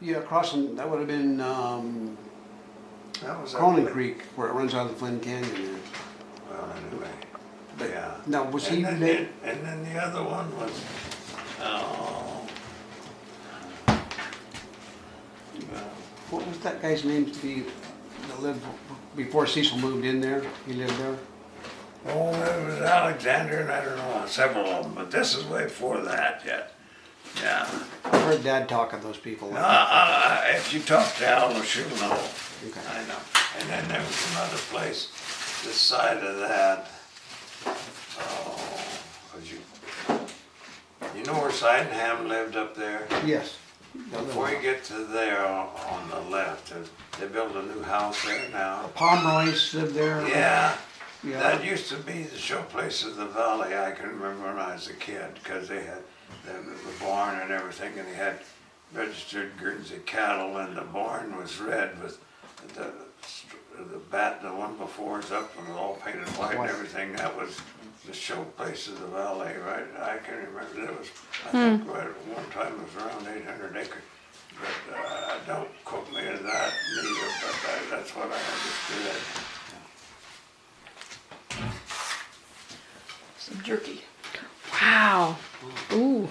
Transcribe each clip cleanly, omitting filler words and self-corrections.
Yeah, crossing, that would have been That was Cronin up Creek, where it runs out of the Flynn Canyon there. Well, anyway, But, yeah. now, was he and made- then the other one was, oh, What was that guy's name that lived before Cecil moved in there? He lived there? oh, it was Alexander, and I don't know, several of them, but this is way before that yet. Yeah. I heard Dad talk of those people. If you talk to Al, she'll know. Okay. I know. And then there was another place, this side of that. Oh, you know where Sydenham lived up there? Yes. Before you get to there on the left, they built a new house there now. Pomeroy's lived there. Yeah. Yeah. That used to be the showplace of the valley. I can remember when I was a kid, because they had the barn and everything, and they had registered Guernsey cattle, and the barn was red with the one before is up and it was all painted white and everything. That was the showplace of the valley, right? I can remember it was, I think right at one time it was around 800 acres. But don't quote me on that neither, but that's what I understood. Some jerky. Wow. Ooh.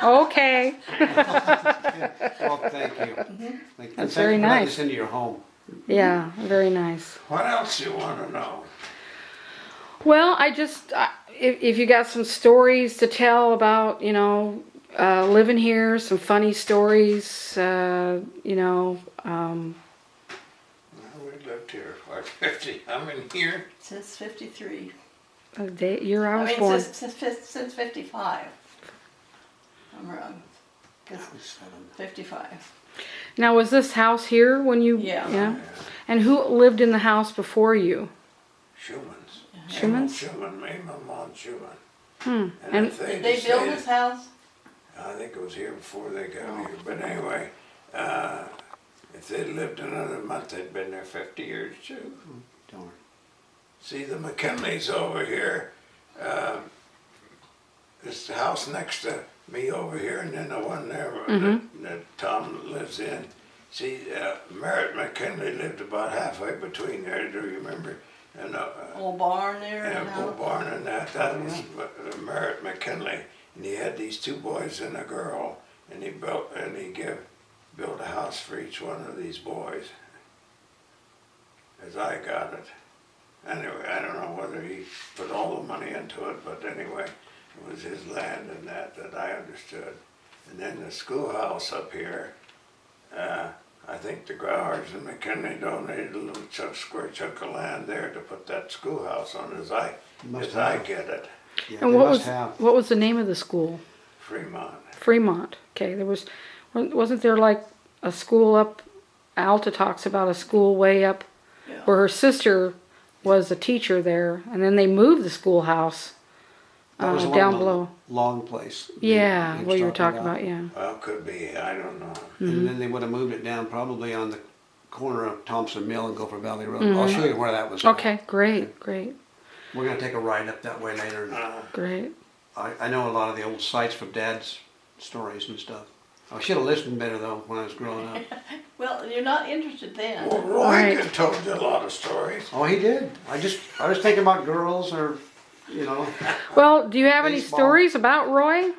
Okay. Well, thank you. Thank you. That's Thank very you for letting nice. us into your home. Yeah, very nice. What else do you want to know? Well, if you got some stories to tell about, living here, some funny stories, Well, we lived here for 50. I'm in here. Since 53. the year I was I mean, born. since 55. I'm wrong. 'Cause 55. Now, was this house here when you? Yeah. And who lived in the house before you? Schumann's. Schumann's? Schumann, me and my mom Schumann. And if Did they build decided- this house? I think it was here before they got here. But anyway, if they'd lived another month, they'd been there 50 years too. Darn. See, the McKinleys over here, this house next to me over here, and then the one there that Tom lives in. See, Merritt McKinley lived about halfway between there, do you remember? And Old barn there and yeah, old house? barn and that was Merritt McKinley. And he had these two boys and a girl, and he built a house for each one of these boys, as I got it. Anyway, I don't know whether he put all the money into it, but anyway, it was his land and that I understood. And then the schoolhouse up here, I think the Grauers and McKinley donated a little square chunk of land there to put that schoolhouse on, as I get it. Yeah, and they what must have. was the name of the school? Fremont. Fremont. Okay, wasn't there like a school up? Alta talks about a school way up Yeah. where her sister was a teacher there, and then they moved the schoolhouse That was down the below. long place. Yeah, he what was you were talking about. Yeah. Well, could be, I don't know. And then they would have moved it down probably on the corner of Thompson Mill and Gopher Valley Road. I'll show you where that was. at. Okay, great. We're going to take a ride up that way later. Great. I know a lot of the old sites from Dad's stories and stuff. I should have listened better though when I was growing up. Well, you're not interested then. Well, Roy Right. could told you a lot of stories. Oh, he did. I was thinking about girls or, Well, do you have any Baseball. stories about Roy?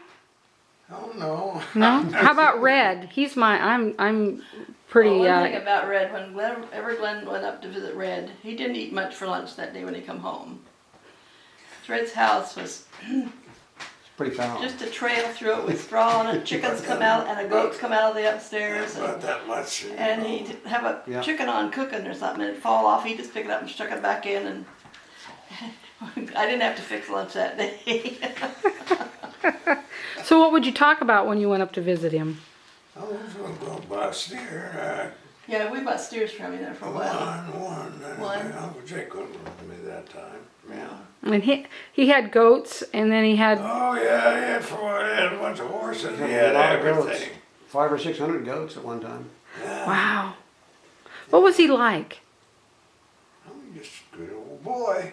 Oh, no. No. How about Red? He's I'm pretty. One thing about Red, whenever Glenn went up to visit Red, he didn't eat much for lunch that day when he come home. Red's house was pretty foul. just a trail through it with straw on it. Chickens come out and a goats come out of the upstairs. Not that much. And he'd have a Yeah. chicken on cooking or something, and it'd fall off. He'd just pick it up and stuck it back in, and I didn't have to fix lunch that day. So what would you talk about when you went up to visit him? I was going to go bust here. Yeah, we bought steers from you there for a while. One. Uncle Jake wouldn't with me that time. Yeah. And he had goats, and then he had. Oh, yeah, he had a bunch of horses. He He had had a lot of goats. everything. 500 or 600 goats at one time. Yeah. Wow. What was he like? Oh, just a good old boy.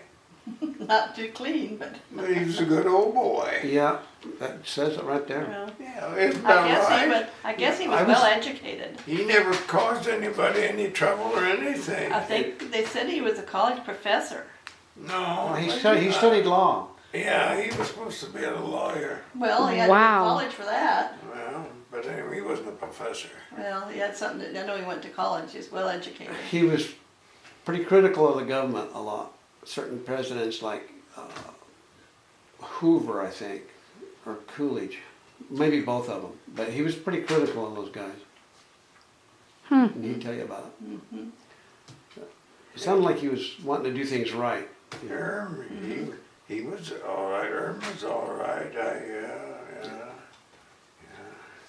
Not too clean, but But he was a good old boy. Yeah, that says it right there. well, Yeah, isn't I that guess he right? was. I guess he was I was- well educated. He never caused anybody any trouble or anything. I think they said he was a college professor. No. He but studied law. Yeah, he was supposed to be a lawyer. Well, he had Wow. college for that. Well, but anyway, he wasn't a professor. Well, he had something. I know he went to college. He's well educated. He was pretty critical of the government a lot. Certain presidents like Hoover, I think, or Coolidge, maybe both of them. But he was pretty critical of those guys. And he'd tell you about it. Mm-hmm. It sounded like he was wanting to do things right. you know. Erm, he was all right. Erm was all right. Yeah.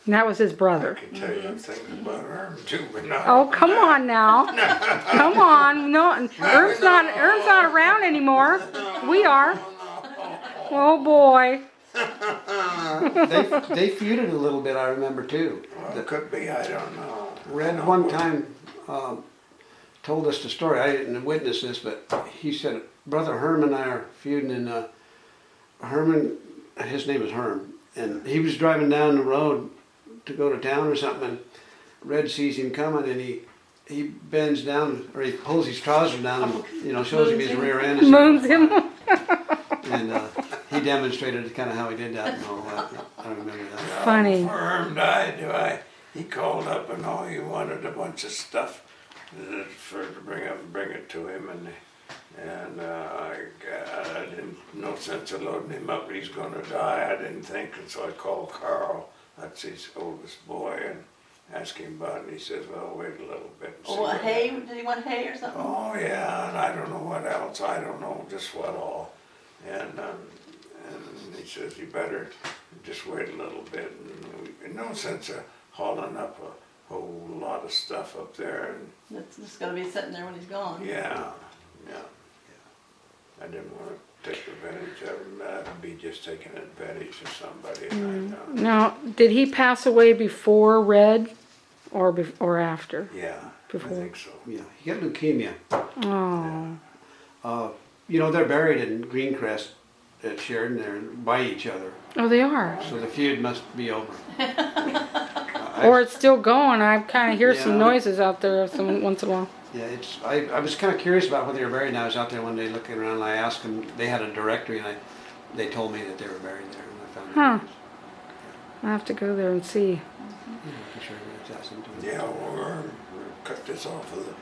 And that was his I brother. can tell you things about Erm too, but not. Oh, come on now. Come on. No, Erm's not around anymore. We are. Oh boy. They feuded a little bit, I remember too. Well, it could be. I don't know. Red one time told us the story. I didn't witness this, but he said, Brother Herm and I are feuding, and Herman, his name is Herm, and he was driving down the road to go to town or something, and Red sees him coming, and he bends down, or he pulls his trousers down and shows him his rear end. Moons him. And he demonstrated kind of how he did that and all that. I remember that. Funny. Before Erm died, he called up and all he wanted a bunch of stuff to bring it to him, and I didn't, no sense of loading him up. He's going to die. I didn't think, and so I called Carl. That's his oldest boy, and asked him about it. And he says, "Well, wait a little bit." And see Oh, what hay? Did he want hay or something? Oh yeah, and I don't know what else. I don't know just what all. And he says you better just wait a little bit. And no sense of hauling up a whole lot of stuff up there. And It's just gonna be sitting there when he's gone. yeah. I didn't want to take advantage of him. That'd be just taking advantage of somebody. And Now, did he pass away before Red or after? yeah, Before. I think so. Yeah, he got leukemia. Oh. They're buried in Greencrest at Sheridan. They're by each other. Oh, they are. So the feud must be over. Or it's still going. I kind of hear some Yeah. noises out there once in a while. Yeah, I was kind of curious about where they were buried, and I was out there one day looking around, and I asked them, they had a directory, and they told me that they were buried there, and I found Huh. it. I'll have to go there and see. Yeah, I'm sure that's sometime. Yeah, we'll cut this off of the